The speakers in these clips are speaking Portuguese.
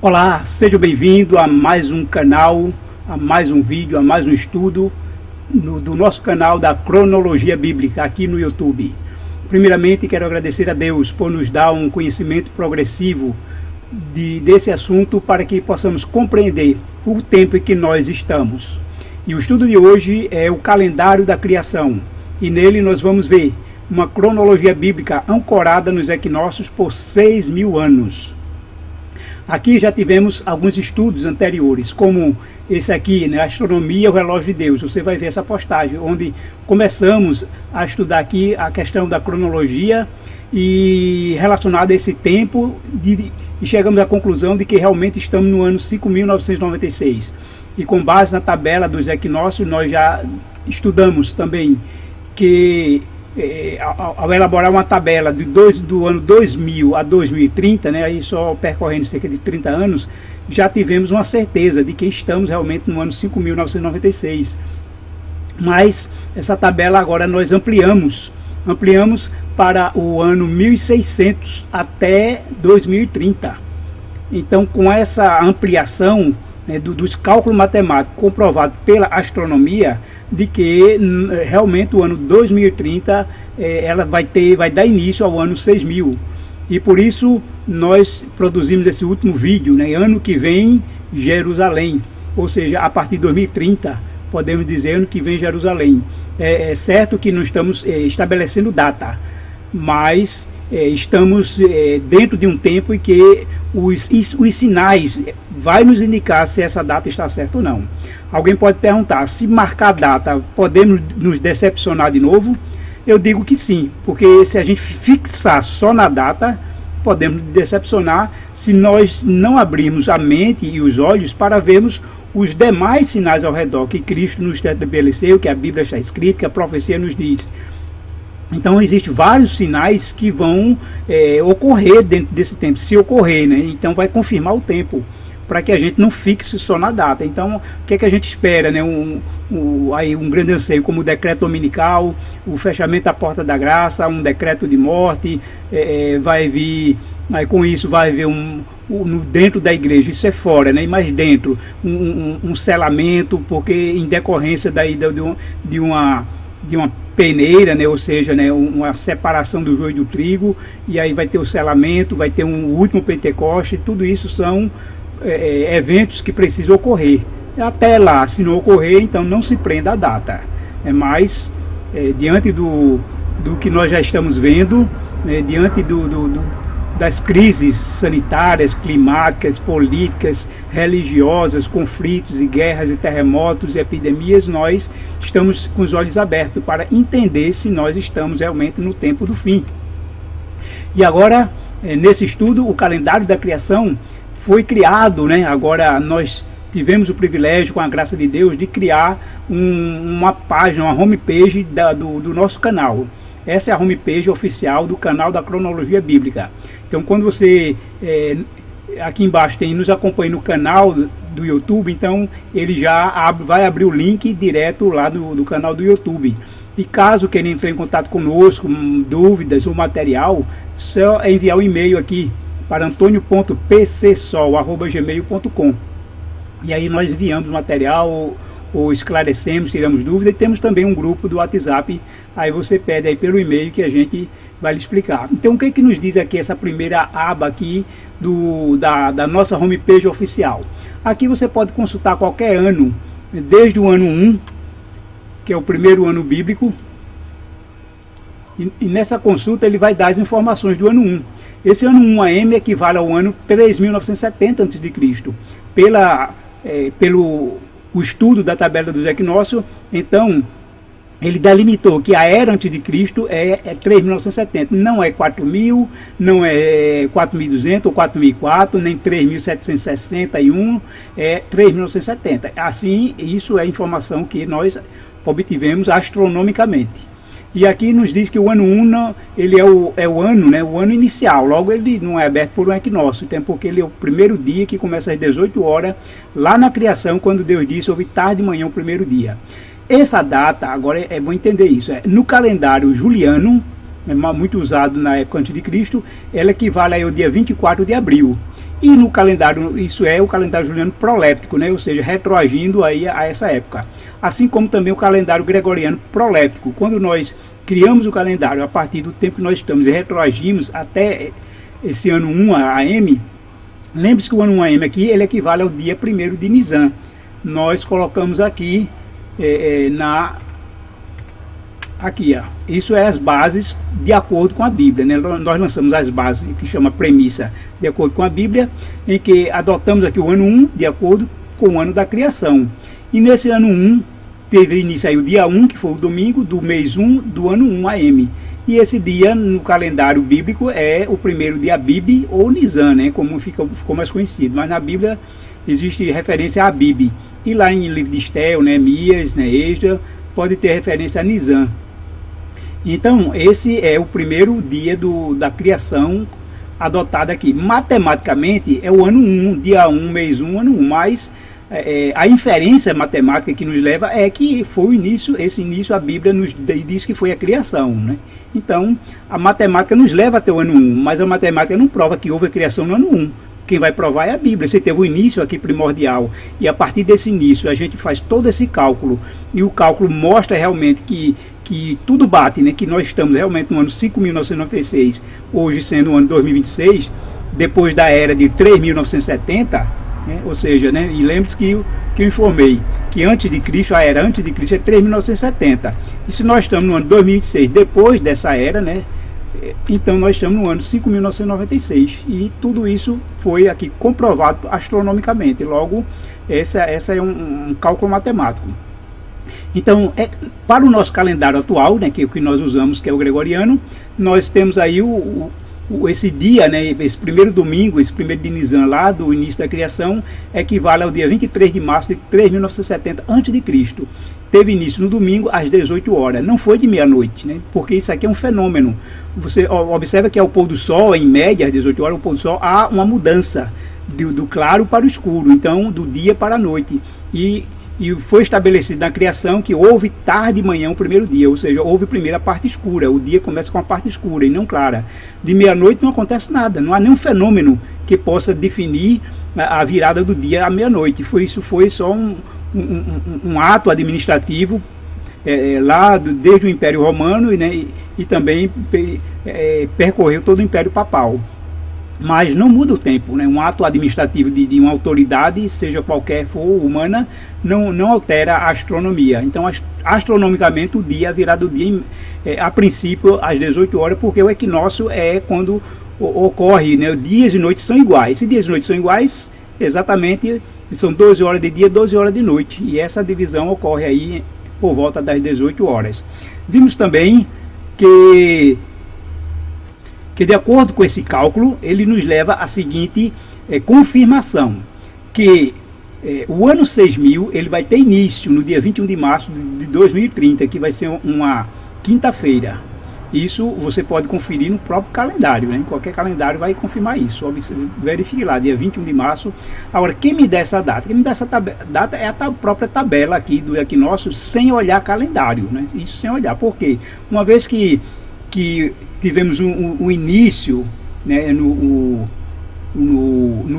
Olá, seja bem-vindo a mais um canal, a mais um vídeo, a mais um estudo do nosso canal da Cronologia Bíblica aqui no YouTube. Primeiramente, quero agradecer a Deus por nos dar um conhecimento progressivo desse assunto para que possamos compreender o tempo em que nós estamos. E o estudo de hoje é o calendário da criação, e nele nós vamos ver uma cronologia bíblica ancorada nos equinócios por 6.000 anos. Aqui já tivemos alguns estudos anteriores, como esse aqui, né, Astronomia, o Relógio de Deus. Você vai ver essa postagem, onde começamos a estudar aqui a questão da cronologia e relacionada a esse tempo, e chegamos à conclusão de que realmente estamos no ano 5.996. E com base na tabela dos equinócios, nós já estudamos também que ao elaborar uma tabela do ano 2000 a 2030, né, aí só percorrendo cerca de 30 anos, já tivemos uma certeza de que estamos realmente no ano 5.996. Mas essa tabela agora nós ampliamos para o ano 1600 até 2030. Então, com essa ampliação, né, dos cálculos matemáticos comprovados pela astronomia, de que realmente o ano 2030 ela vai dar início ao ano 6000. E por isso nós produzimos esse último vídeo, né? Ano que vem, Jerusalém. Ou seja, a partir de 2030, podemos dizer ano que vem Jerusalém. É certo que não estamos estabelecendo data, mas estamos dentro de um tempo em que os sinais vai nos indicar se essa data está certa ou não. Alguém pode perguntar, se marcar a data, podemos nos decepcionar de novo? Eu digo que sim, porque se a gente fixar só na data, podemos nos decepcionar se nós não abrirmos a mente e os olhos para vermos os demais sinais ao redor que Cristo nos estabeleceu, que a Bíblia está escrita, que a profecia nos diz. Então existem vários sinais que vão ocorrer dentro desse tempo, se ocorrer, né? Então vai confirmar o tempo, para que a gente não fixe só na data. Então, o que é que a gente espera, né? Um grande anseio, como o decreto dominical, o fechamento da porta da graça, um decreto de morte, vai vir, aí com isso vai haver dentro da igreja, isso é fora, né? Mas dentro, um selamento, porque em decorrência de uma peneira, né, ou seja, né, uma separação do joio e do trigo, e aí vai ter o selamento, vai ter um último Pentecoste. Tudo isso são eventos que precisam ocorrer. Até lá, se não ocorrer, então não se prenda a data. Mas diante do que nós já estamos vendo, né, diante das crises sanitárias, climáticas, políticas, religiosas, conflitos e guerras e terremotos e epidemias, nós estamos com os olhos abertos para entender se nós estamos realmente no tempo do fim. E agora, nesse estudo, o calendário da criação foi criado, né? Agora nós tivemos o privilégio, com a graça de Deus, de criar uma página, uma homepage do nosso canal. Essa é a homepage oficial do canal da Cronologia Bíblica. Então, quando você, aqui embaixo tem nos acompanha no canal do YouTube, então ele já vai abrir o link direto lá do canal do YouTube. E caso queiram entrar em contato conosco, dúvidas ou material, só enviar um e-mail aqui para antonio.pcsol@gmail.com. E aí nós enviamos material ou esclarecemos, tiramos dúvida, e temos também um grupo do WhatsApp. Aí você pede aí pelo e-mail que a gente vai lhe explicar. Então, o que nos diz aqui essa primeira aba aqui da nossa homepage oficial? Aqui você pode consultar qualquer ano, desde o ano 1, que é o primeiro ano bíblico, e nessa consulta ele vai dar as informações do ano 1. Esse ano 1 AM equivale ao ano 3.970 a.C., pelo estudo da tabela dos equinócios. Então, ele delimitou que a era antes de Cristo é 3.970, não é 4.000, não é 4.200 ou 4.004, nem 3.761, é 3.970. Assim, isso é informação que nós obtivemos astronomicamente. E aqui nos diz que o ano 1, ele é o ano, né, o ano inicial. Logo, ele não é aberto por um equinócio, então, porque ele é o primeiro dia, que começa às 18 horas, lá na criação, quando Deus disse, houve tarde de manhã o primeiro dia. Essa data, agora é bom entender isso, no calendário juliano, muito usado na época antes de Cristo, ela equivale ao dia 24 de abril. E no calendário, isso é o calendário juliano proléptico, né? Ou seja, retroagindo aí a essa época. Assim como também o calendário gregoriano proléptico. Quando nós criamos o calendário a partir do tempo que nós estamos e retroagimos até esse ano 1 AM, lembre-se que o ano 1 AM aqui, ele equivale ao dia 1º de Nisan. Nós colocamos aqui, aqui, ó, isso é as bases de acordo com a Bíblia, né? Nós lançamos as bases, que chama premissa, de acordo com a Bíblia, em que adotamos aqui o ano 1 de acordo com o ano da criação. E nesse ano 1, teve início aí o dia 1, que foi o domingo, do mês 1 do ano 1 AM. E esse dia, no calendário bíblico, é o primeiro de Abib ou Nisan, né? Como ficou mais conhecido. Mas na Bíblia existe referência a Abib. E lá em livro de Estel, Neemias, Esdras, pode ter referência a Nisan. Então, esse é o primeiro dia da criação adotado aqui. Matematicamente, é o ano 1, dia 1, mês 1, ano 1. Mas a inferência matemática que nos leva é que foi o início, esse início a Bíblia nos diz que foi a criação, né? Então, a matemática nos leva até o ano 1, mas a matemática não prova que houve a criação no ano 1. Quem vai provar é a Bíblia. Você teve o início aqui primordial, e a partir desse início a gente faz todo esse cálculo, e o cálculo mostra realmente que tudo bate, né? Que nós estamos realmente no ano 5.996, hoje sendo o ano 2026, depois da era de 3.970, né? Ou seja, né? E lembre-se que eu informei que antes de Cristo, a era antes de Cristo é 3.970, e se nós estamos no ano 2026, depois dessa era, né? Então nós estamos no ano 5.996, e tudo isso foi aqui comprovado astronomicamente. Logo, essa é um cálculo matemático. Então, para o nosso calendário atual, né, que é o que nós usamos, que é o gregoriano, nós temos aí esse dia, né, esse primeiro domingo, esse primeiro de Nisan lá do início da criação, equivale ao dia 23 de março de 3.970 a.C. Teve início no domingo às 18 horas, não foi de meia-noite, né, porque isso aqui é um fenômeno. Você observa que ao pôr do sol, em média, às 18 horas, ao pôr do sol, há uma mudança do claro para o escuro, então do dia para a noite. E foi estabelecido na criação que houve tarde e manhã o primeiro dia, ou seja, houve primeiro a parte escura, o dia começa com a parte escura e não clara. De meia-noite não acontece nada, não há nenhum fenômeno que possa definir a virada do dia à meia-noite. Isso foi só um ato administrativo lá desde o Império Romano, né, e também percorreu todo o Império Papal. Mas não muda o tempo, né? Um ato administrativo de uma autoridade, seja qualquer for humana, não altera a astronomia. Então, astronomicamente, o dia, a virada do dia, a princípio, às 18 horas, porque o equinócio é quando ocorre, né? Dias e noites são iguais. Se dias e noites são iguais, exatamente, são 12 horas de dia, 12 horas de noite. E essa divisão ocorre aí por volta das 18 horas. Vimos também que de acordo com esse cálculo, ele nos leva à seguinte confirmação, que o ano 6000 ele vai ter início no dia 21 de março de 2030, que vai ser uma quinta-feira. Isso você pode conferir no próprio calendário, né? Qualquer calendário vai confirmar isso. Verifique lá, dia 21 de março. Agora, quem me dá essa data? Quem me dá essa data é a própria tabela aqui do equinócio, sem olhar calendário, né? Isso sem olhar. Por quê? Uma vez que tivemos um início, né, no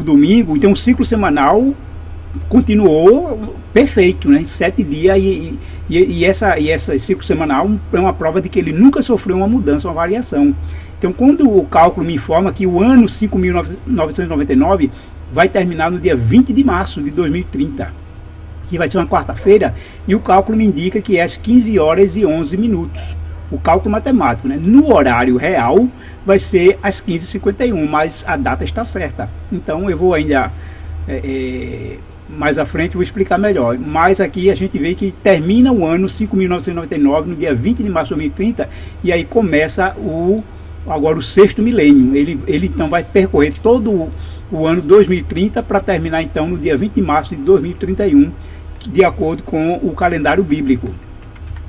domingo, então o ciclo semanal continuou perfeito, né, 7 dias, e esse ciclo semanal é uma prova de que ele nunca sofreu uma mudança, uma variação. Então, quando o cálculo me informa que o ano 5.999 vai terminar no dia 20 de março de 2030, que vai ser uma quarta-feira, e o cálculo me indica que é às 15 horas e 11 minutos. O cálculo matemático, né? No horário real vai ser às 15h51, mas a data está certa. Então eu vou ainda mais à frente vou explicar melhor. Mas aqui a gente vê que termina o ano 5.999 no dia 20 de março de 2030, e aí começa agora o sexto milênio. Ele então vai percorrer todo o ano 2030 para terminar então no dia 20 de março de 2031, de acordo com o calendário bíblico.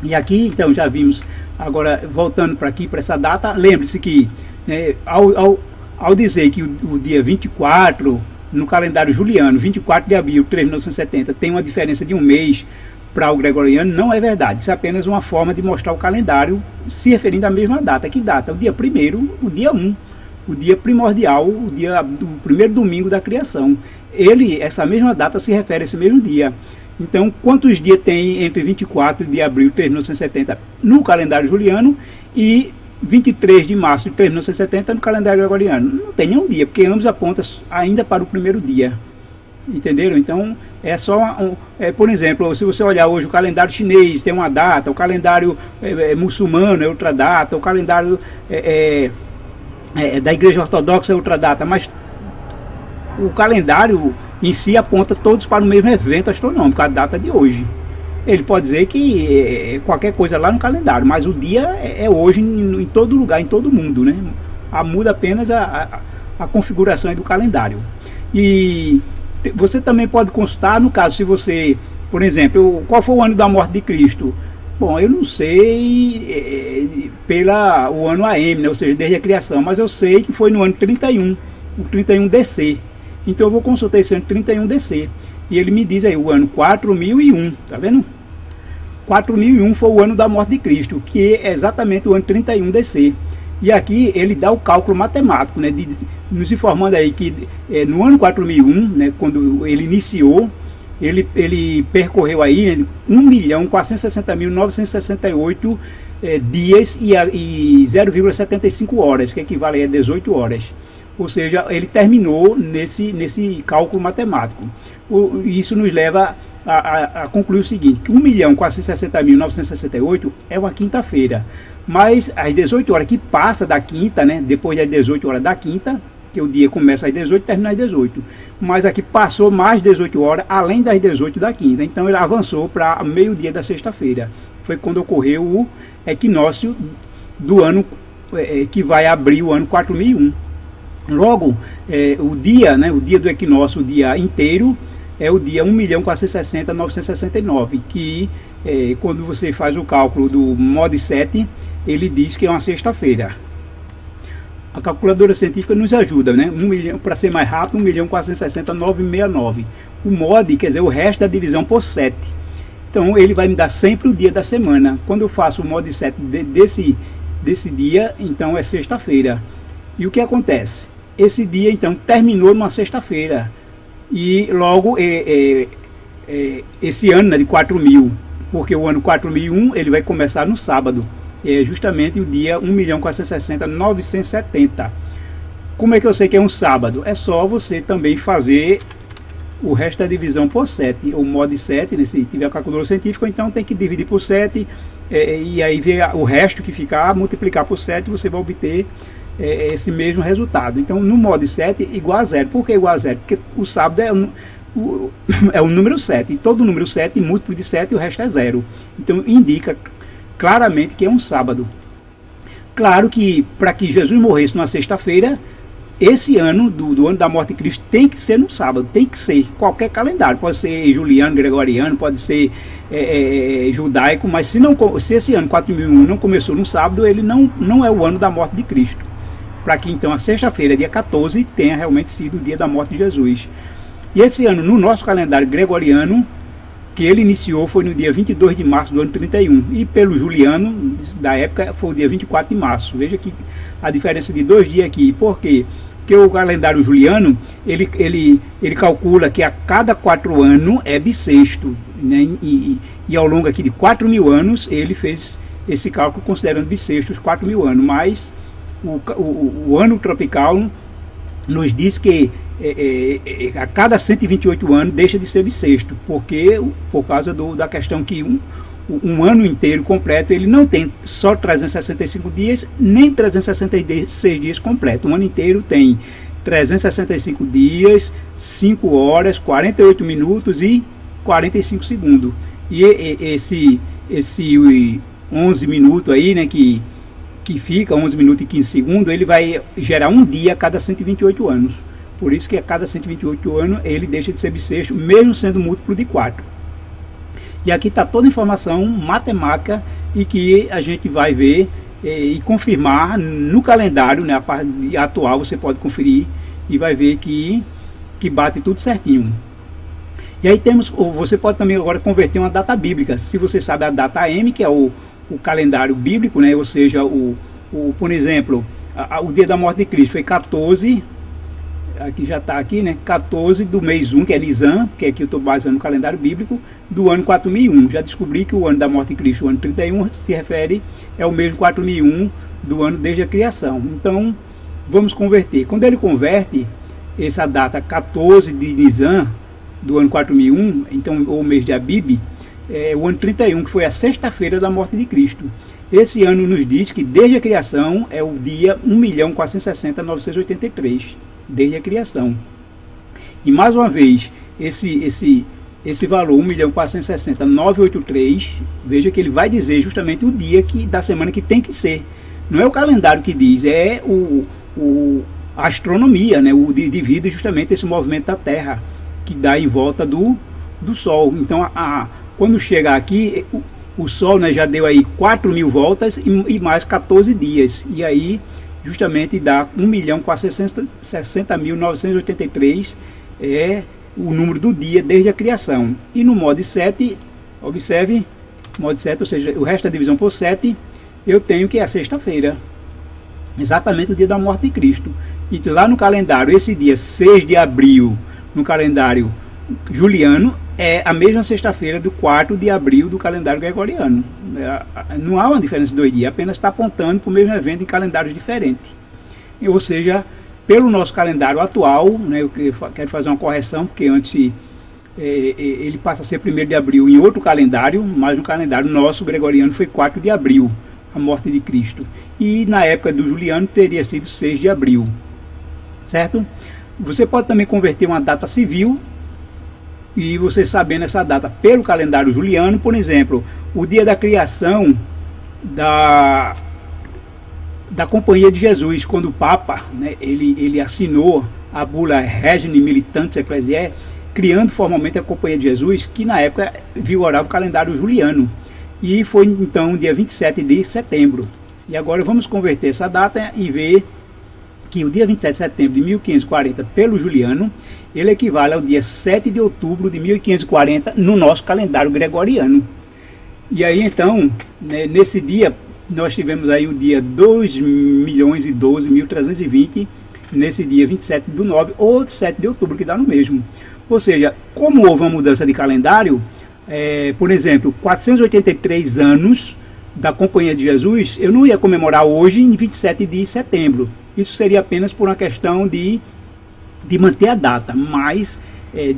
E aqui então já vimos. Agora, voltando para aqui, para essa data, lembre-se que, né, ao dizer que o dia 24, no calendário juliano, 24 de abril de 3.970, tem uma diferença de um mês para o gregoriano não é verdade. Isso é apenas uma forma de mostrar o calendário se referindo à mesma data. Que data? O dia 1º, o dia 1, o dia primordial, o dia do primeiro domingo da criação. Essa mesma data se refere a esse mesmo dia. Então, quantos dias tem entre 24 de abril de 1970 no calendário juliano e 23 de março de 1970 no calendário gregoriano? Não tem nenhum dia, porque ambos apontam ainda para o primeiro dia. Entenderam? Então, é só, por exemplo, se você olhar hoje o calendário chinês tem uma data, o calendário muçulmano é outra data, o calendário da igreja ortodoxa é outra data, mas o calendário em si aponta todos para o mesmo evento astronômico, a data de hoje. Ele pode dizer que qualquer coisa lá no calendário, mas o dia é hoje em todo lugar, em todo mundo, né? Muda apenas a configuração do calendário. E você também pode consultar, no caso, se você, por exemplo, qual foi o ano da morte de Cristo? Bom, eu não sei o ano AM, né? Ou seja, desde a criação, mas eu sei que foi no ano 31, o 31 DC. Então eu vou consultar esse ano 31 DC. E ele me diz aí o ano 4001, tá vendo? 4001 foi o ano da morte de Cristo, que é exatamente o ano 31 DC. E aqui ele dá o cálculo matemático, né, nos informando aí que no ano 4001, né, quando ele iniciou, ele percorreu aí 1.460.968 dias e 0,75 horas, que equivale a 18 horas. Ou seja, ele terminou nesse cálculo matemático. Isso nos leva a concluir o seguinte, que 1.460.968 é uma quinta-feira. Mas às 18 horas que passa da quinta, né, depois das 18 horas da quinta, que o dia começa às 18 e termina às 18. Mas aqui passou mais 18 horas, além das 18 da quinta. Então ele avançou para meio-dia da sexta-feira. Foi quando ocorreu o equinócio do ano que vai abrir o ano 4001. Logo, o dia do equinócio, o dia inteiro, é o dia 1.460.969, que quando você faz o cálculo do mod 7, ele diz que é uma sexta-feira. A calculadora científica nos ajuda, né? Para ser mais rápido, 1.460.969. O mod quer dizer o resto da divisão por 7. Então ele vai me dar sempre o dia da semana. Quando eu faço o mod 7 desse dia, então é sexta-feira. E o que acontece? Esse dia então terminou numa sexta-feira. E logo esse ano, né, de 4000, porque o ano 4001 ele vai começar no sábado, é justamente o dia 1.460.970. Como é que eu sei que é um sábado? É só você também fazer o resto da divisão por 7, ou mod 7, né, se tiver a calculadora científica, então tem que dividir por 7, e aí ver o resto que ficar, multiplicar por 7, você vai obter esse mesmo resultado. Então no mod 7 igual a 0. Por que igual a 0? Porque o sábado é o número 7, e todo número 7 múltiplo de 7 e o resto é 0. Então indica claramente que é um sábado. Claro que para que Jesus morresse numa sexta-feira, esse ano do ano da morte de Cristo tem que ser no sábado, tem que ser qualquer calendário, pode ser juliano, gregoriano, pode ser judaico, mas se esse ano 4001 não começou no sábado, ele não é o ano da morte de Cristo, para que então a sexta-feira, dia 14, tenha realmente sido o dia da morte de Jesus. E esse ano, no nosso calendário gregoriano, que ele iniciou foi no dia 22 de março do ano 31, e pelo juliano da época foi o dia 24 de março. Veja que a diferença de 2 dias aqui. Por quê? Porque o calendário juliano, ele calcula que a cada 4 anos é bissexto, né? E ao longo aqui de 4.000 anos, ele fez esse cálculo considerando bissexto os 4.000 anos, mas o ano tropical nos diz que a cada 128 anos deixa de ser bissexto, por causa da questão que um ano inteiro completo ele não tem só 365 dias, nem 366 dias completo. Um ano inteiro tem 365 dias, 5 horas, 48 minutos e 45 segundos. E esse 11 minutos aí, né, que fica 11 minutos e 15 segundos, ele vai gerar um dia a cada 128 anos. Por isso que a cada 128 anos ele deixa de ser bissexto, mesmo sendo múltiplo de 4. E aqui está toda a informação matemática e que a gente vai ver e confirmar no calendário, né, a parte atual você pode conferir e vai ver que bate tudo certinho. E aí temos, você pode também agora converter uma data bíblica, se você sabe a data AM, que é o calendário bíblico, né? Ou seja, por exemplo, o dia da morte de Cristo foi 14, aqui já está aqui, né? 14 do mês 1, que é Nisan, que aqui eu estou baseando no calendário bíblico, do ano 4001. Já descobri que o ano da morte de Cristo, o ano 31, se refere, é o mesmo 4001 do ano desde a criação. Então, vamos converter. Quando ele converte essa data 14 de Nisan, do ano 4001, então, ou mês de Abib, o ano 31, que foi a sexta-feira da morte de Cristo. Esse ano nos diz que desde a criação é o dia 1.460.983, desde a criação. E mais uma vez, esse valor 1.460.983, veja que ele vai dizer justamente o dia da semana que tem que ser. Não é o calendário que diz, é a astronomia, né? O devido justamente esse movimento da Terra, que dá em volta do Sol. Então, quando chega aqui, o Sol, né, já deu aí 4.000 voltas e mais 14 dias. E aí, justamente, dá 1.460.983 é o número do dia desde a criação. E no modo 7, observe, modo 7, ou seja, o resto da divisão por 7, eu tenho que é a sexta-feira. Exatamente o dia da morte de Cristo. E lá no calendário, esse dia 6 de abril, no calendário juliano, é a mesma sexta-feira do 4 de abril do calendário gregoriano. Não há uma diferença de 2 dias, apenas está apontando para o mesmo evento em calendários diferentes. Ou seja, pelo nosso calendário atual, né, eu quero fazer uma correção, porque antes ele passa a ser 1º de abril em outro calendário, mas no calendário nosso gregoriano foi 4 de abril, a morte de Cristo. E na época do juliano teria sido 6 de abril. Certo? Você pode também converter uma data civil, e você sabendo essa data pelo calendário juliano, por exemplo, o dia da criação da Companhia de Jesus, quando o Papa, né, ele assinou a bula Regni Militantes Ecclesiae, criando formalmente a Companhia de Jesus, que na época vigorava o calendário juliano, e foi então dia 27 de setembro. E agora vamos converter essa data e ver que o dia 27 de setembro de 1540 pelo juliano, ele equivale ao dia 7 de outubro de 1540 no nosso calendário gregoriano. E aí então, né, nesse dia, nós tivemos aí o dia 2.012.320, nesse dia 27 do 9, ou 7 de outubro, que dá no mesmo. Ou seja, como houve uma mudança de calendário, por exemplo, 483 anos da Companhia de Jesus, eu não ia comemorar hoje em 27 de setembro. Isso seria apenas por uma questão de manter a data, mas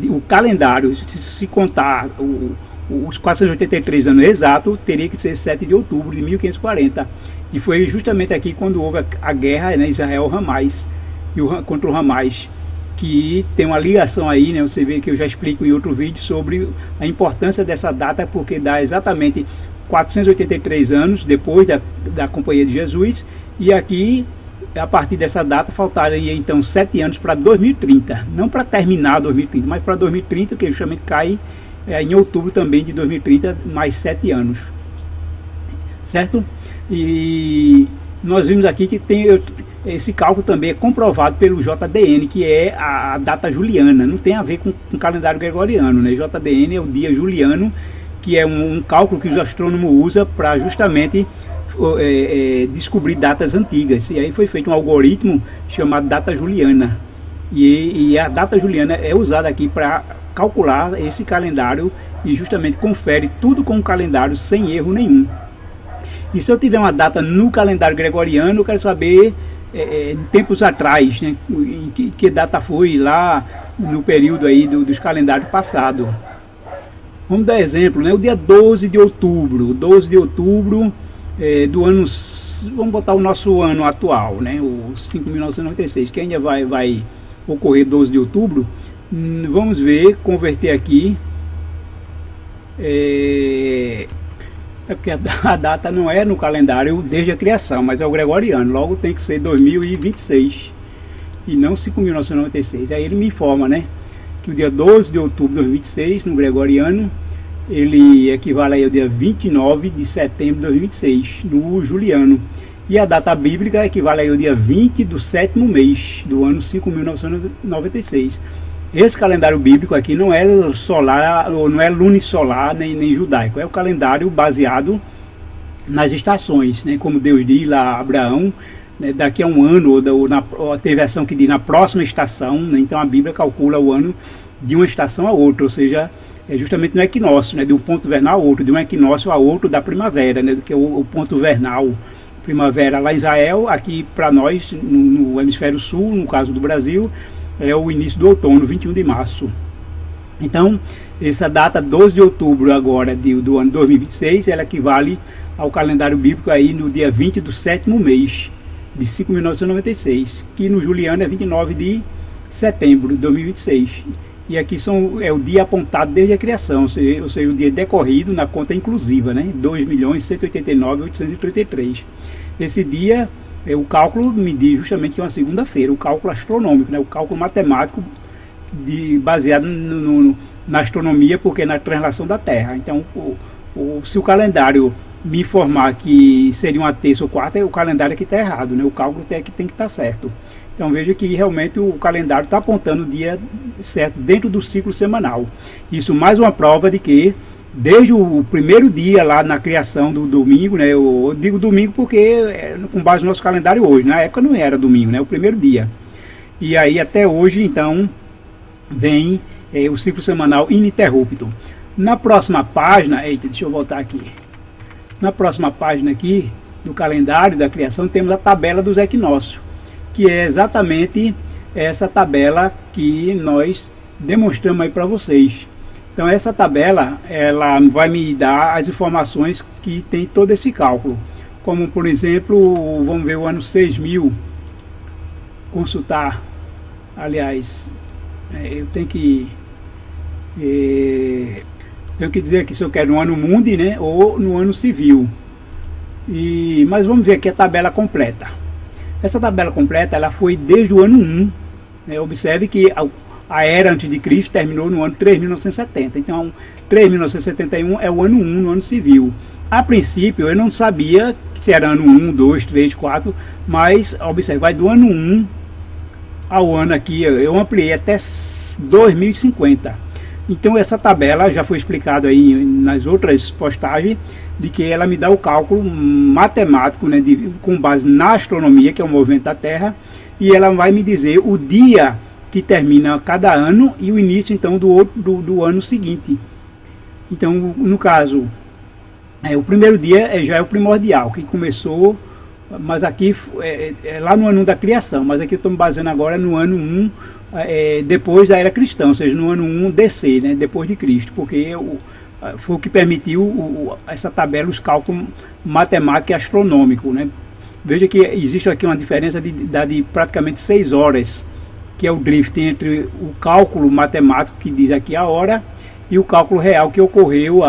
o calendário, se contar os 483 anos exatos, teria que ser 7 de outubro de 1540. E foi justamente aqui quando houve a guerra, né, Israel-Hamás, contra o Hamás, que tem uma ligação aí, né, você vê que eu já explico em outro vídeo sobre a importância dessa data, porque dá exatamente 483 anos depois da Companhia de Jesus, e aqui, a partir dessa data, faltaria então 7 anos para 2030, não para terminar 2030, mas para 2030, que justamente cai em outubro também de 2030, mais 7 anos, certo? E nós vimos aqui que tem esse cálculo também é comprovado pelo JDN, que é a data juliana, não tem a ver com o calendário gregoriano, né? JDN é o dia juliano, que é um cálculo que os astrônomos usam para justamente descobrir datas antigas. E aí foi feito um algoritmo chamado data juliana. E a data juliana é usada aqui para calcular esse calendário e justamente confere tudo com o calendário sem erro nenhum. E se eu tiver uma data no calendário gregoriano, eu quero saber tempos atrás, né, em que data foi lá no período aí dos calendários passados. Vamos dar exemplo, né? O dia 12 de outubro, do ano, vamos botar o nosso ano atual, né? O 5.996, que ainda vai ocorrer 12 de outubro. Vamos ver, converter aqui. Porque a data não é no calendário desde a criação, mas é o gregoriano, logo tem que ser 2026 e não 5.996. Aí ele me informa, né, que o dia 12 de outubro de 2026, no gregoriano, ele equivale aí ao dia 29 de setembro de 2026, no juliano. E a data bíblica equivale aí ao dia 20 do 7º mês, do ano 5.996. esse calendário bíblico aqui não é solar, ou não é lunisolar, nem judaico. É o calendário baseado nas estações, né? Como Deus diz lá a Abraão, né? Daqui a um ano, ou tem versão que diz na próxima estação, né? Então a Bíblia calcula o ano de uma estação a outra, ou seja, é justamente no equinócio, né? De um ponto vernal a outro, de um equinócio a outro da primavera, né? Que é o ponto vernal. Primavera lá em Israel, aqui para nós, no hemisfério sul, no caso do Brasil, é o início do outono, 21 de março. Então, essa data 12 de outubro agora do ano 2026, ela equivale ao calendário bíblico aí no dia 20 do 7º mês de 5.996, que no juliano é 29 de setembro de 2026. E aqui é o dia apontado desde a criação, ou seja, o dia decorrido na conta inclusiva, né? 2.189.833. Esse dia, o cálculo me diz justamente que é uma segunda-feira, o cálculo astronômico, né? O cálculo matemático baseado na astronomia, porque é na translação da Terra. Então, se o calendário me informar que seria uma terça ou quarta, o calendário aqui está errado, né? O cálculo tem que estar certo. Então veja que realmente o calendário está apontando o dia certo dentro do ciclo semanal. Isso mais uma prova de que desde o primeiro dia lá na criação do domingo, né? Eu digo domingo porque é com base no nosso calendário hoje. Na época não era domingo, né? O primeiro dia. E aí até hoje, então, vem o ciclo semanal ininterrupto. Na próxima página, deixa eu voltar aqui. Na próxima página aqui do calendário da criação temos a tabela dos equinócios, que é exatamente essa tabela que nós demonstramos aí para vocês. Então essa tabela, ela vai me dar as informações que tem todo esse cálculo. Como por exemplo, vamos ver o ano 6000, consultar, aliás, eu tenho que dizer aqui se eu quero no ano mundi, né, ou no ano civil. Mas vamos ver aqui a tabela completa. Essa tabela completa ela foi desde o ano 1. Né? Observe que a era antes de Cristo terminou no ano 3970. Então, 3971 é o ano 1 no ano civil. A princípio, eu não sabia se era ano 1, 2, 3, 4, mas observe, vai do ano 1 ao ano aqui, eu ampliei até 2050. Então essa tabela já foi explicado aí nas outras postagens, de que ela me dá o cálculo matemático, né, com base na astronomia, que é o movimento da Terra, e ela vai me dizer o dia que termina cada ano e o início então do ano seguinte. Então no caso, o primeiro dia já é o primordial, que começou, mas aqui é lá no ano da criação, mas aqui eu estou me baseando agora no ano 1, depois da era cristã, ou seja, no ano 1 DC, né, depois de Cristo, porque foi o que permitiu essa tabela, os cálculos matemáticos e astronômicos, né. Veja que existe aqui uma diferença de praticamente 6 horas, que é o drift entre o cálculo matemático que diz aqui a hora e o cálculo real que ocorreu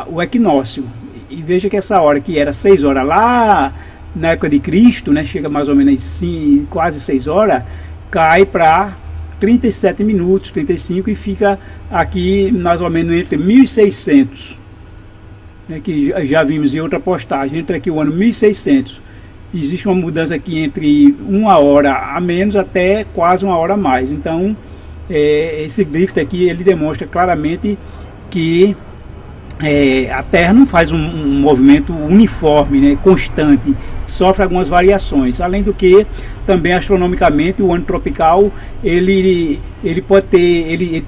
o equinócio. E veja que essa hora que era 6 horas lá na época de Cristo, né, chega mais ou menos quase 6 horas, cai para 37 minutos, 35, e fica aqui mais ou menos entre 1600, né, que já vimos em outra postagem, entre aqui o ano 1600. Existe uma mudança aqui entre 1 hora a menos até quase 1 hora a mais. Então, esse drift aqui, ele demonstra claramente que a Terra não faz um movimento uniforme, né, constante, sofre algumas variações. Além do que, também astronomicamente, o ano tropical ele pode ter, ele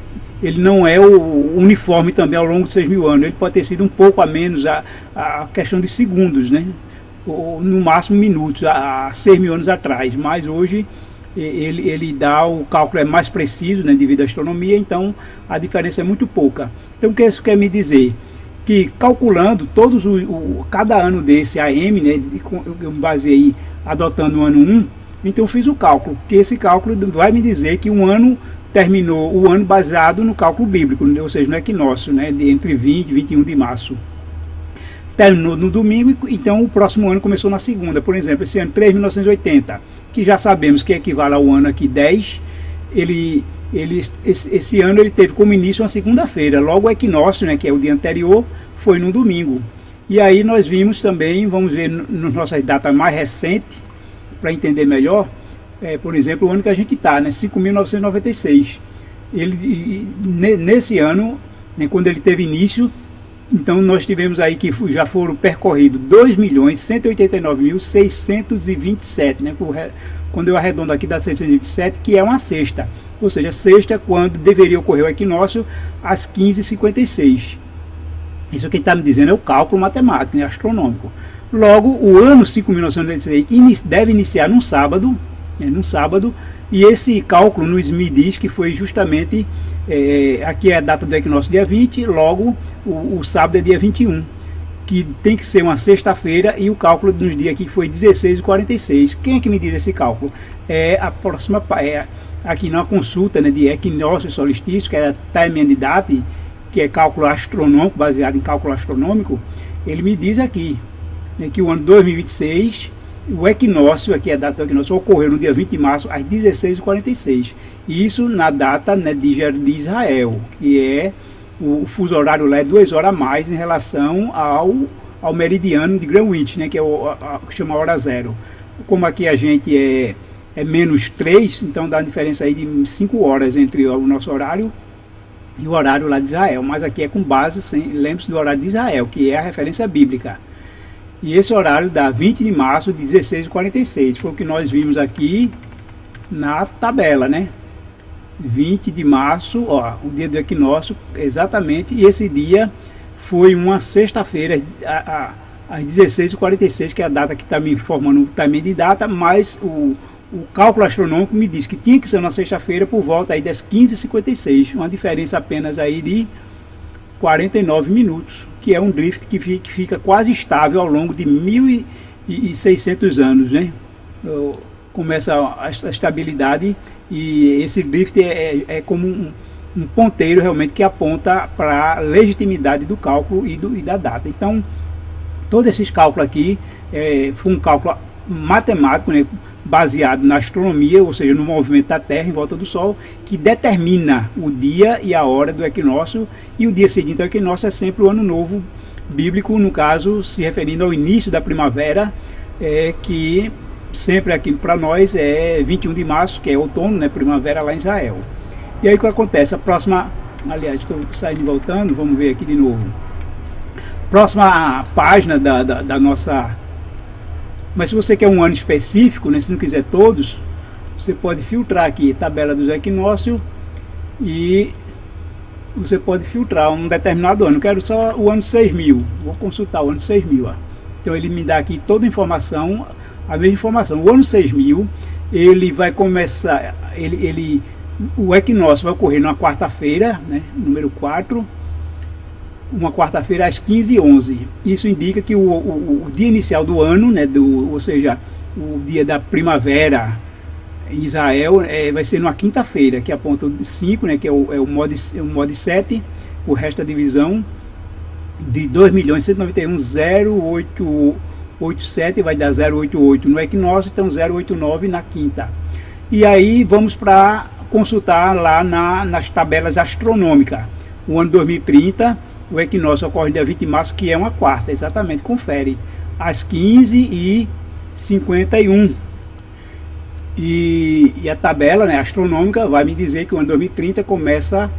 não é o uniforme também ao longo de 6.000 anos. Ele pode ter sido um pouco a menos a questão de segundos, né, ou no máximo minutos, há 6.000 anos atrás. Mas hoje ele dá, o cálculo é mais preciso, né, devido à astronomia, então a diferença é muito pouca. Então o que isso quer me dizer? Que calculando cada ano desse AM, né, eu me baseei adotando o ano 1, então eu fiz o cálculo, que esse cálculo vai me dizer que um ano terminou o ano baseado no cálculo bíblico, ou seja, no equinócio, né, entre 20 e 21 de março. Terminou no domingo, então o próximo ano começou na segunda. Por exemplo, esse ano 3.980, que já sabemos que equivale ao ano aqui 10, esse ano ele teve como início uma segunda-feira, logo o equinócio, né, que é o dia anterior, foi no domingo. E aí nós vimos também, vamos ver nas nossas datas mais recentes, para entender melhor, por exemplo, o ano que a gente está, né, 5.996. Nesse ano, né, quando ele teve início, então nós tivemos aí que já foram percorridos 2.189.627, né, quando eu arredondo aqui dá 627, que é uma sexta, ou seja, sexta quando deveria ocorrer o equinócio às 15h56. Isso quem está me dizendo é o cálculo matemático, né, astronômico. Logo, o ano 5.996 deve iniciar num sábado, e esse cálculo me diz que foi justamente, aqui é a data do equinócio dia 20, logo o sábado é dia 21, que tem que ser uma sexta-feira, e o cálculo nos dias aqui foi 16h46. Quem é que me diz esse cálculo? É a próxima, aqui na consulta, né, de equinócio e solstício, que é a Time and Date, que é cálculo astronômico, baseado em cálculo astronômico. Ele me diz aqui, né, que o ano 2026, o equinócio, aqui é a data do equinócio, ocorreu no dia 20 de março, às 16h46. Isso na data, né, de Israel, que é o fuso horário lá é 2 horas a mais em relação ao meridiano de Greenwich, né, que é que chama hora zero. Como aqui a gente é -3, então dá uma diferença aí de 5 horas entre o nosso horário e o horário lá de Israel. Mas aqui é com base, lembre-se do horário de Israel, que é a referência bíblica. E esse horário dá 20 de março de 16h46. Foi o que nós vimos aqui na tabela, né? 20 de março, ó, o dia do equinócio, exatamente. E esse dia foi uma sexta-feira, às 16h46, que é a data que está me informando também de data, mas o cálculo astronômico me diz que tinha que ser na sexta-feira por volta aí das 15h56. Uma diferença apenas aí de 49 minutos, que é um drift que fica quase estável ao longo de 1.600 anos, né? Começa a estabilidade, e esse drift é como um ponteiro realmente que aponta para a legitimidade do cálculo e da data. Então, todos esses cálculos aqui foi um cálculo matemático, né, baseado na astronomia, ou seja, no movimento da Terra em volta do Sol, que determina o dia e a hora do equinócio, e o dia seguinte ao equinócio é sempre o ano novo bíblico, no caso se referindo ao início da primavera, que sempre aqui para nós é 21 de março, que é outono, né, primavera lá em Israel. E aí o que acontece? A próxima, aliás, estou saindo e voltando, vamos ver aqui de novo. Próxima página da nossa... Mas se você quer um ano específico, né, se não quiser todos, você pode filtrar aqui, tabela dos equinócios, e você pode filtrar um determinado ano. Eu quero só o ano 6.000, vou consultar o ano 6.000. Ó. Então ele me dá aqui toda a informação, a mesma informação. O ano 6.000, ele vai começar, o equinócio vai ocorrer numa quarta-feira, né, número 4, uma quarta-feira às 15h11. Isso indica que o dia inicial do ano, né, ou seja, o dia da primavera em Israel, vai ser numa quinta-feira, que aponta o 5, né, que é o mod 7, o resto da divisão de 2.191.087 vai dar 088 no equinócio, então 089 na quinta. E aí vamos para consultar lá nas tabelas astronômicas. O ano 2030, o equinócio ocorre dia 20 de março, que é uma quarta, exatamente, confere, às 15h51. E a tabela, né, astronômica vai me dizer que o ano 2030 começa,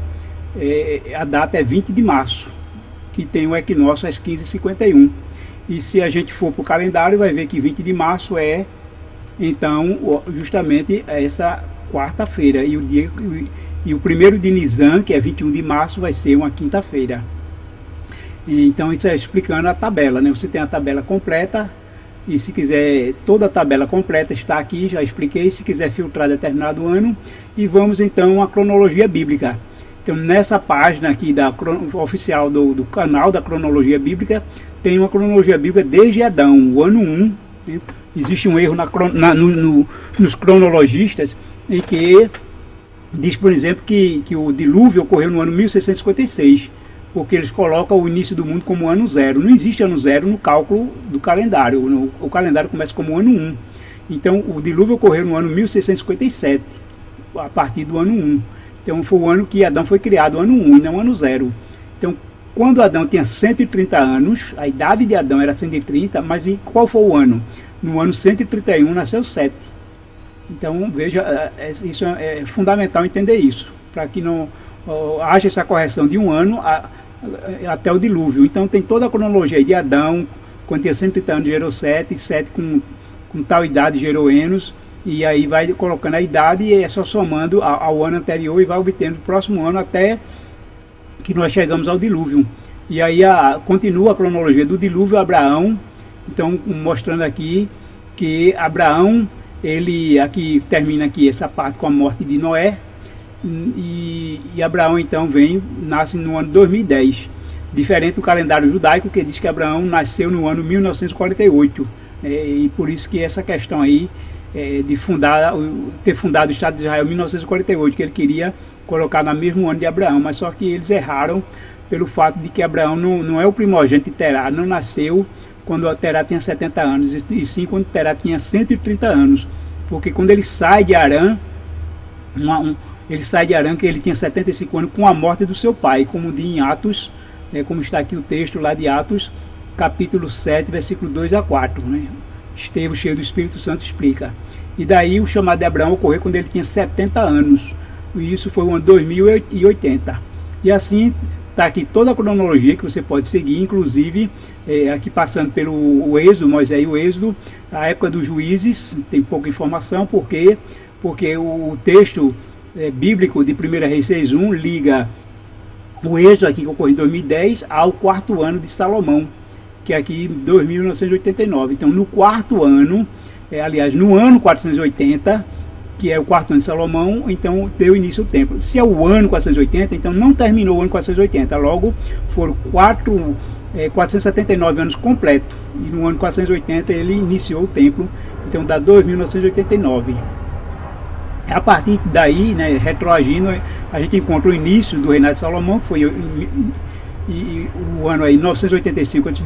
a data é 20 de março, que tem o equinócio às 15h51. E se a gente for para o calendário, vai ver que 20 de março é, então, justamente essa quarta-feira. E o primeiro de Nisan, que é 21 de março, vai ser uma quinta-feira. Então isso é explicando a tabela, né? Você tem a tabela completa, e se quiser, toda a tabela completa está aqui, já expliquei. Se quiser filtrar determinado ano, e vamos então à cronologia bíblica. Então nessa página aqui oficial do canal da cronologia bíblica, tem uma cronologia bíblica desde Adão, o ano 1. Né? Existe um erro nos cronologistas, em que diz, por exemplo, que o dilúvio ocorreu no ano 1656, porque eles colocam o início do mundo como ano 0. Não existe ano 0 no cálculo do calendário. O calendário começa como ano 1. Então o dilúvio ocorreu no ano 1657, a partir do ano 1. Então foi o ano que Adão foi criado, o ano 1, e não o ano 0. Então quando Adão tinha 130 anos, a idade de Adão era 130, mas em qual foi o ano? No ano 131 nasceu Sete. Então, veja, isso é fundamental entender isso, para que não haja essa correção de um ano até o dilúvio. Então, tem toda a cronologia de Adão, quando tinha 130 anos gerou Sete, Sete com tal idade gerou Enos, e aí vai colocando a idade e é só somando ao ano anterior e vai obtendo o próximo ano até que nós chegamos ao dilúvio. E aí continua a cronologia do dilúvio, Abraão, então mostrando aqui que Abraão, ele aqui termina aqui essa parte com a morte de Noé, e Abraão então nasce no ano 2010, diferente do calendário judaico que diz que Abraão nasceu no ano 1948, e por isso que essa questão aí de ter fundado o Estado de Israel em 1948, que ele queria colocar no mesmo ano de Abraão, mas só que eles erraram pelo fato de que Abraão não é o primogênito de Terá, não nasceu quando Terá tinha 70 anos, e sim quando Terá tinha 130 anos, porque quando ele sai de Arã, que ele tinha 75 anos com a morte do seu pai, como diz em Atos, como está aqui o texto lá de Atos, capítulo 7, versículo 2 a 4, né? Estevão, cheio do Espírito Santo, explica. E daí o chamado de Abraão ocorreu quando ele tinha 70 anos, e isso foi o ano 2080. E assim está aqui toda a cronologia que você pode seguir, inclusive aqui passando pelo Êxodo, Moisés e o Êxodo, a época dos juízes, tem pouca informação, porque o texto bíblico de 1 Reis 6:1 liga o Êxodo aqui que ocorreu em 2010 ao quarto ano de Salomão, que é aqui em 1989. Então no quarto ano, aliás no ano 480, que é o quarto ano de Salomão, então deu início o templo. Se é o ano 480, então não terminou o ano 480, logo foram 479 anos completos, e no ano 480 ele iniciou o templo, então dá 2.989. A partir daí, né, retroagindo, a gente encontra o início do reinado de Salomão, que foi o ano aí 985 a.C.,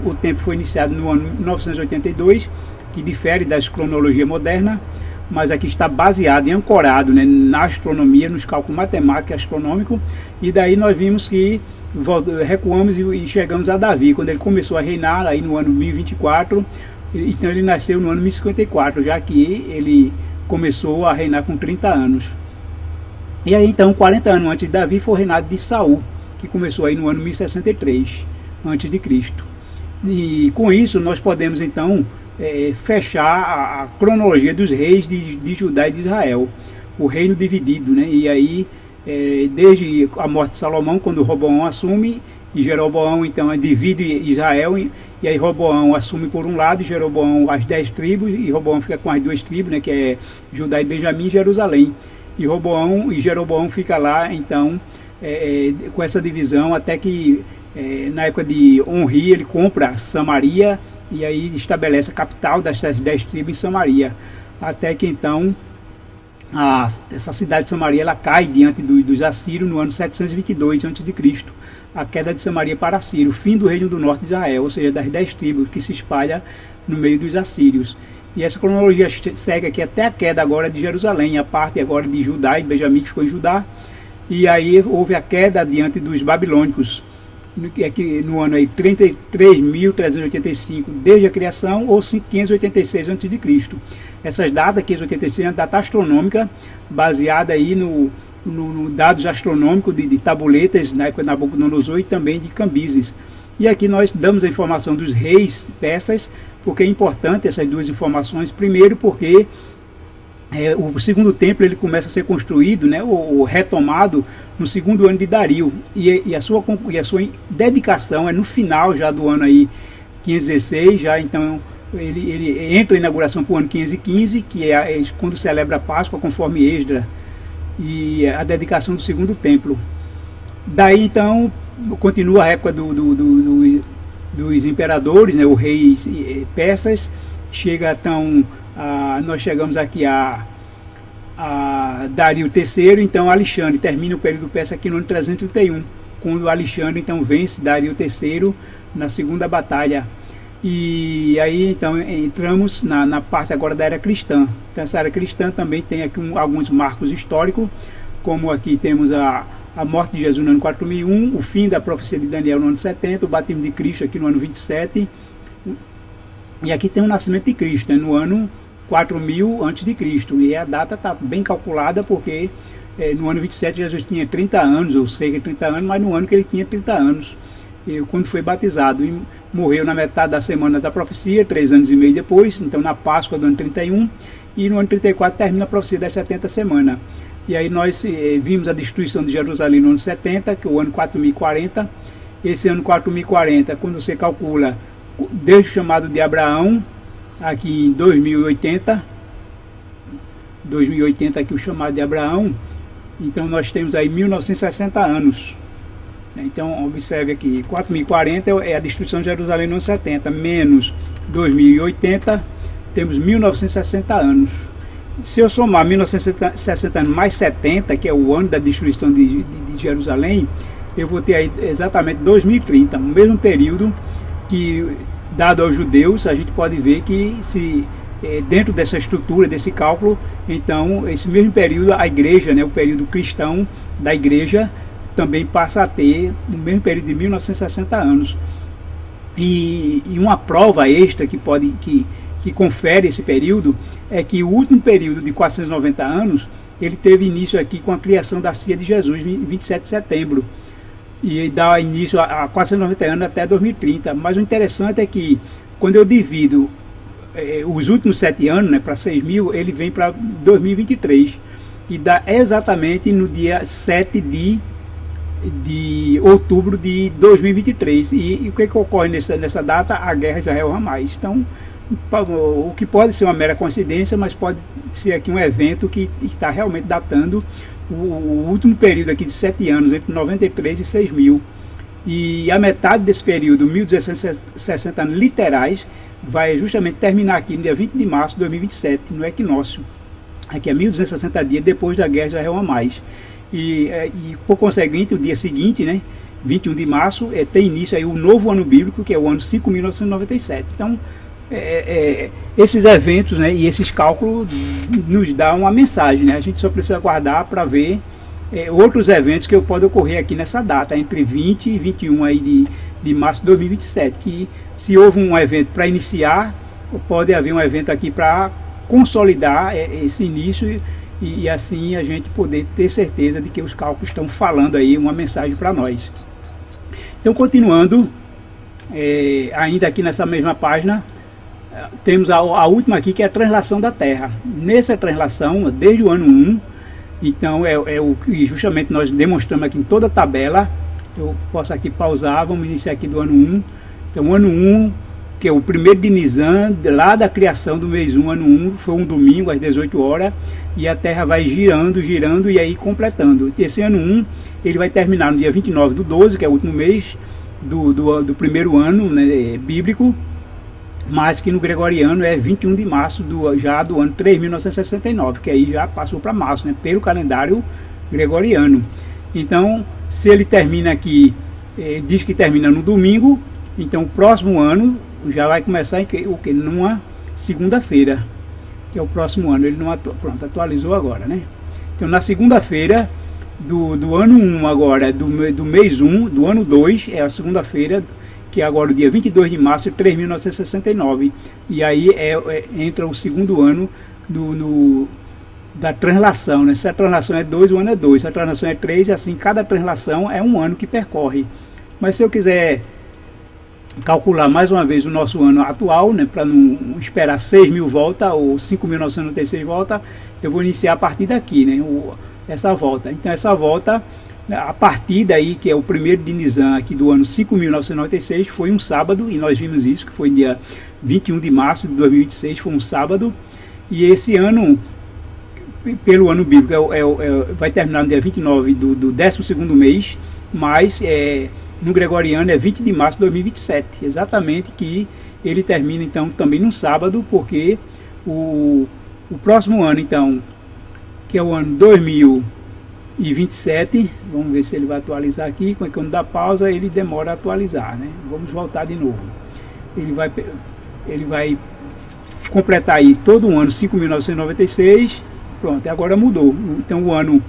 o templo foi iniciado no ano 982, que difere da cronologia moderna, mas aqui está baseado e ancorado, né, na astronomia, nos cálculos matemáticos e astronômicos, e daí nós vimos que recuamos e chegamos a Davi, quando ele começou a reinar aí no ano 1024, então ele nasceu no ano 1054, já que ele começou a reinar com 30 anos. E aí então, 40 anos antes de Davi, foi o reinado de Saul, que começou aí no ano 1063 a.C. E com isso nós podemos então fechar a cronologia dos reis de Judá e de Israel, o reino dividido, né? E aí desde a morte de Salomão, quando Roboão assume, e Jeroboão então divide Israel, e aí Roboão assume por um lado, e Jeroboão as 10 tribos, e Roboão fica com as 2 tribos, né, que é Judá e Benjamim e Jerusalém, e Jeroboão fica lá então com essa divisão, até que na época de Onri ele compra Samaria, e aí estabelece a capital dessas 10 tribos em Samaria, até que então essa cidade de Samaria ela cai diante dos assírios no ano 722 a.C., a queda de Samaria para Assírio, o fim do reino do norte de Israel, ou seja, das 10 tribos que se espalha no meio dos assírios. E essa cronologia segue aqui até a queda agora de Jerusalém, a parte agora de Judá e Benjamim, que ficou em Judá, e aí houve a queda diante dos babilônicos, no ano aí 33.385 desde a criação, ou 586 a.C. Essas datas, 586, é uma data astronômica, baseada aí no dados astronômicos de tabuletas na época de Nabucodonosor e também de Cambises. E aqui nós damos a informação dos reis persas, porque é importante essas duas informações. Primeiro porque o segundo templo ele começa a ser construído, né, ou retomado no segundo ano de Dario, e a sua dedicação é no final já do ano aí 516, já então ele entra a inauguração para o ano 515, que é quando celebra a Páscoa, conforme Esdras, e a dedicação do segundo templo. Daí então continua a época dos imperadores, né, os reis persas. Chega então nós chegamos aqui a Dario III, então Alexandre termina o período persa aqui no ano 331, quando Alexandre então vence Dario III na segunda batalha. E aí então entramos na parte agora da era cristã. Então essa era cristã também tem aqui alguns marcos históricos, como aqui temos a morte de Jesus no ano 4001, o fim da profecia de Daniel no ano 70, o batismo de Cristo aqui no ano 27, e aqui tem o nascimento de Cristo, né, no ano 4000 a.C. E a data está bem calculada porque no ano 27 Jesus tinha 30 anos, ou cerca de 30 anos, mas no ano que ele tinha 30 anos, quando foi batizado, e morreu na metade da semana da profecia, 3 anos e meio depois, então na Páscoa do ano 31, e no ano 34 termina a profecia das 70 semanas. E aí nós vimos a destruição de Jerusalém no ano 70, que é o ano 4040. Esse ano 4040, quando você calcula desde o chamado de Abraão, aqui em 2080 aqui o chamado de Abraão, então nós temos aí 1960 anos. Então observe aqui, 4040 é a destruição de Jerusalém no ano 70, menos 2080, temos 1960 anos. Se eu somar 1960 anos mais 70, que é o ano da destruição de Jerusalém, eu vou ter aí exatamente 2030, o mesmo período que, dado aos judeus, a gente pode ver que se dentro dessa estrutura, desse cálculo, então esse mesmo período a igreja, né, o período cristão da igreja, também passa a ter no mesmo período de 1960 anos. E uma prova extra que confere esse período é que o último período de 490 anos, ele teve início aqui com a criação da Cia de Jesus, 27 de setembro. E dá início a 490 anos até 2030. Mas o interessante é que quando eu divido os últimos 7 anos, né, para 6.000, ele vem para 2023. E dá exatamente no dia 7 de outubro de 2023. E o que ocorre nessa data? A guerra Israel-Hamas. Então, o que pode ser uma mera coincidência, mas pode ser aqui um evento que está realmente datando o último período aqui de 7 anos, entre 93 e 6.000. E a metade desse período, 1.260 anos literais, vai justamente terminar aqui no dia 20 de março de 2027, no equinócio. Aqui é 1.260 dias depois da guerra de Israel-Hamas. E por conseguinte, o dia seguinte, né, 21 de março, tem início aí o novo ano bíblico, que é o ano 5.997. Então, esses eventos, né, e esses cálculos nos dão uma mensagem, né? A gente só precisa aguardar para ver outros eventos que podem ocorrer aqui nessa data, entre 20 e 21 aí de março de 2027, que se houve um evento para iniciar, pode haver um evento aqui para consolidar esse início e assim a gente poder ter certeza de que os cálculos estão falando aí uma mensagem para nós. Então, continuando, ainda aqui nessa mesma página, temos a última aqui, que é a translação da Terra. Nessa translação, desde o ano 1, então é o que justamente nós demonstramos aqui em toda a tabela. Eu posso aqui pausar, vamos iniciar aqui do ano 1. Então o ano 1, que é o primeiro de Nisan, lá da criação do mês 1, ano 1, foi um domingo às 18 horas, e a Terra vai girando e aí completando. Esse ano 1, ele vai terminar no dia 29 do 12, que é o último mês do primeiro ano, né, bíblico, mas que no gregoriano é 21 de março já do ano 3.969, que aí já passou para março, né, pelo calendário gregoriano. Então, se ele termina aqui, diz que termina no domingo, então o próximo ano já vai começar numa segunda-feira, que é o próximo ano. Ele não pronto, atualizou agora, né? Então, na segunda-feira do ano 1 agora, do mês 1, do ano 2, é a segunda-feira, que é agora o dia 22 de março de 3.969. E aí entra o segundo ano da translação, né? Se a translação é 2, o ano é 2. Se a translação é 3, assim, cada translação é um ano que percorre. Mas se eu quiser calcular mais uma vez o nosso ano atual, né, para não esperar 6.000 voltas ou 5.996 voltas, eu vou iniciar a partir daqui, né, essa volta. Então essa volta, a partir daí, que é o primeiro de Nisan aqui do ano 5.996, foi um sábado, e nós vimos isso, que foi dia 21 de março de 2026, foi um sábado. E esse ano, pelo ano bíblico, vai terminar no dia 29 do 12º mês, mas no gregoriano é 20 de março de 2027, exatamente, que ele termina então também no sábado, porque o próximo ano, então, que é o ano 2027, vamos ver se ele vai atualizar aqui. Quando dá pausa ele demora a atualizar, né? Vamos voltar de novo. Ele vai completar aí todo o ano 5.996, pronto, agora mudou. Então o ano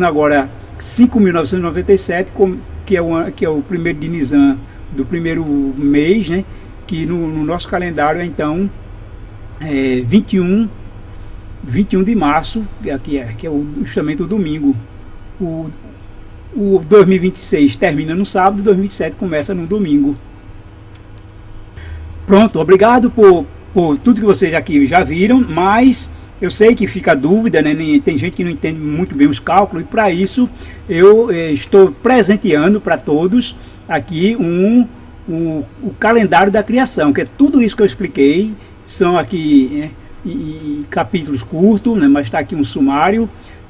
agora 5.997, que é o primeiro de Nisan do primeiro mês, né? Que no nosso calendário, então, 21 de março, que é justamente o domingo. O 2026 termina no sábado, 2027 começa no domingo. Pronto, obrigado por tudo que vocês aqui já viram, mas eu sei que fica dúvida, né? Tem gente que não entende muito bem os cálculos, e para isso eu estou presenteando para todos aqui o calendário da criação, que é tudo isso que eu expliquei. São aqui capítulos curtos, né? Mas está aqui um sumário.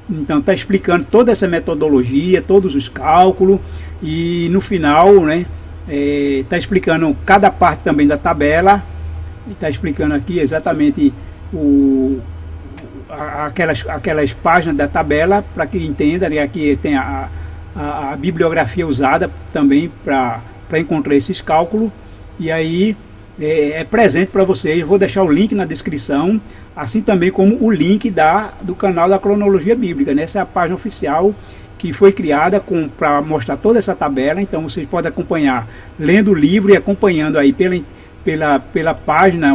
Então está explicando toda essa metodologia, todos os cálculos, e no final, né, está explicando cada parte também da tabela. Está explicando aqui exatamente aquelas páginas da tabela, para que entenda, né? Aqui tem a bibliografia usada também para encontrar esses cálculos. E aí é presente para vocês. Eu vou deixar o link na descrição, assim também como o link do canal da Cronologia Bíblica, né? Essa é a página oficial que foi criada para mostrar toda essa tabela. Então vocês podem acompanhar lendo o livro e acompanhando aí pela página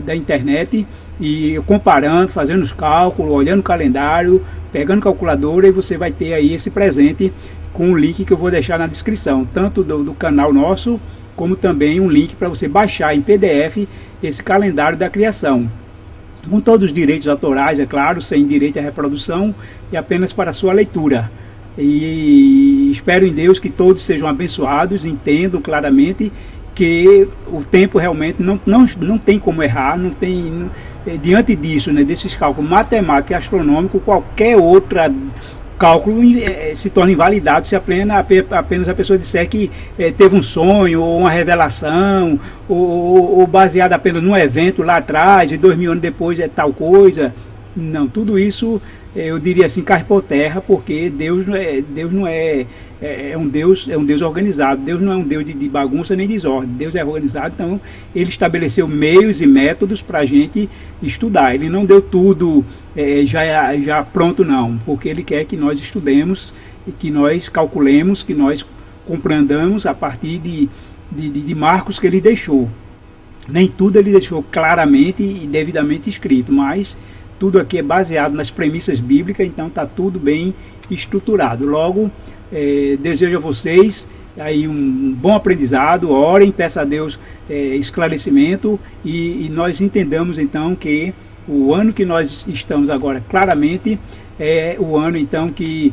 da internet, e comparando, fazendo os cálculos, olhando o calendário, pegando calculadora, e você vai ter aí esse presente com o link que eu vou deixar na descrição, tanto do canal nosso, como também um link para você baixar em PDF esse calendário da criação, com todos os direitos autorais, é claro, sem direito à reprodução, e apenas para a sua leitura. E espero em Deus que todos sejam abençoados, entendam claramente que o tempo realmente não tem como errar, não tem, diante disso, né, desses cálculos matemáticos e astronômicos, qualquer outra cálculo se torna invalidado se apenas a pessoa disser que teve um sonho, ou uma revelação, ou baseado apenas num evento lá atrás, e 2000 anos depois é tal coisa. Não, tudo isso eu diria assim, cai por terra, porque Deus não é um Deus organizado. Deus não é um Deus de bagunça nem desordem. Deus é organizado, então Ele estabeleceu meios e métodos para a gente estudar. Ele não deu tudo já pronto, não, porque Ele quer que nós estudemos, e que nós calculemos, que nós compreendamos a partir de marcos que Ele deixou. Nem tudo Ele deixou claramente e devidamente escrito, mas tudo aqui é baseado nas premissas bíblicas, então está tudo bem estruturado. Logo, desejo a vocês aí um bom aprendizado, orem, peça a Deus esclarecimento, e nós entendamos então que o ano que nós estamos agora claramente é o ano então que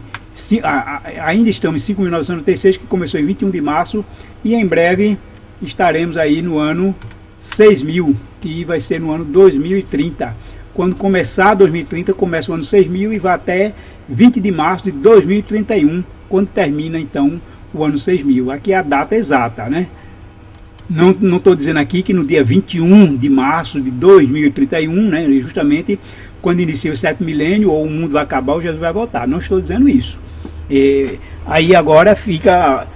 ainda estamos em 5.996, que começou em 21 de março, e em breve estaremos aí no ano 6.000, que vai ser no ano 2030. Quando começar 2030, começa o ano 6.000 e vai até 20 de março de 2031, quando termina então o ano 6.000. Aqui é a data exata, né? Não estou dizendo aqui que no dia 21 de março de 2031, né, justamente quando inicia o 7º milênio, ou o mundo vai acabar ou Jesus vai voltar. Não estou dizendo isso. Aí agora fica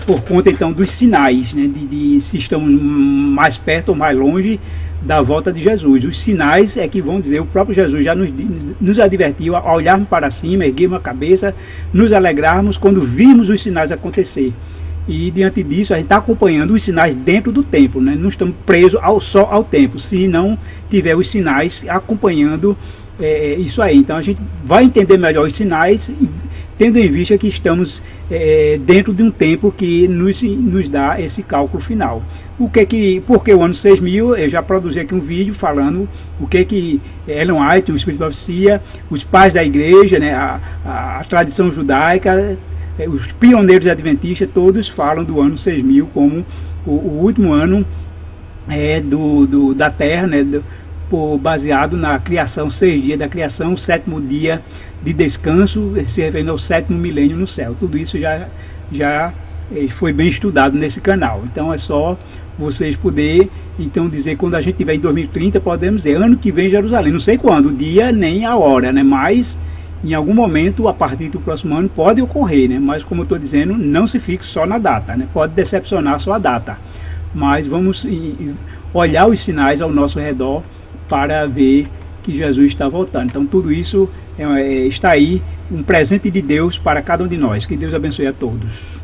por conta então dos sinais, né, de se estamos mais perto ou mais longe da volta de Jesus. Os sinais é que vão dizer, o próprio Jesus já nos advertiu a olharmos para cima, erguermos a cabeça, nos alegrarmos quando vimos os sinais acontecer. E diante disso a gente está acompanhando os sinais dentro do tempo, né? Não estamos presos só ao tempo, se não tiver os sinais acompanhando isso aí. Então a gente vai entender melhor os sinais, tendo em vista que estamos dentro de um tempo que nos dá esse cálculo final. Porque o ano 6.000, eu já produzi aqui um vídeo falando o que Ellen White, o Espírito de Profecia, os pais da igreja, né, a tradição judaica, os pioneiros adventistas, todos falam do ano 6.000 como o último ano da Terra, né, baseado na criação, 6 dias da criação, o 7º dia de descanso, se referindo ao 7º milênio no céu. Tudo isso já foi bem estudado nesse canal. Então é só vocês poderem então dizer, quando a gente estiver em 2030, podemos dizer, ano que vem em Jerusalém. Não sei quando, o dia nem a hora, né? Mas em algum momento, a partir do próximo ano, pode ocorrer, né? Mas como eu estou dizendo, não se fixe só na data, né? Pode decepcionar só a data. Mas vamos olhar os sinais ao nosso redor para ver que Jesus está voltando. Então tudo isso está aí, um presente de Deus para cada um de nós. Que Deus abençoe a todos.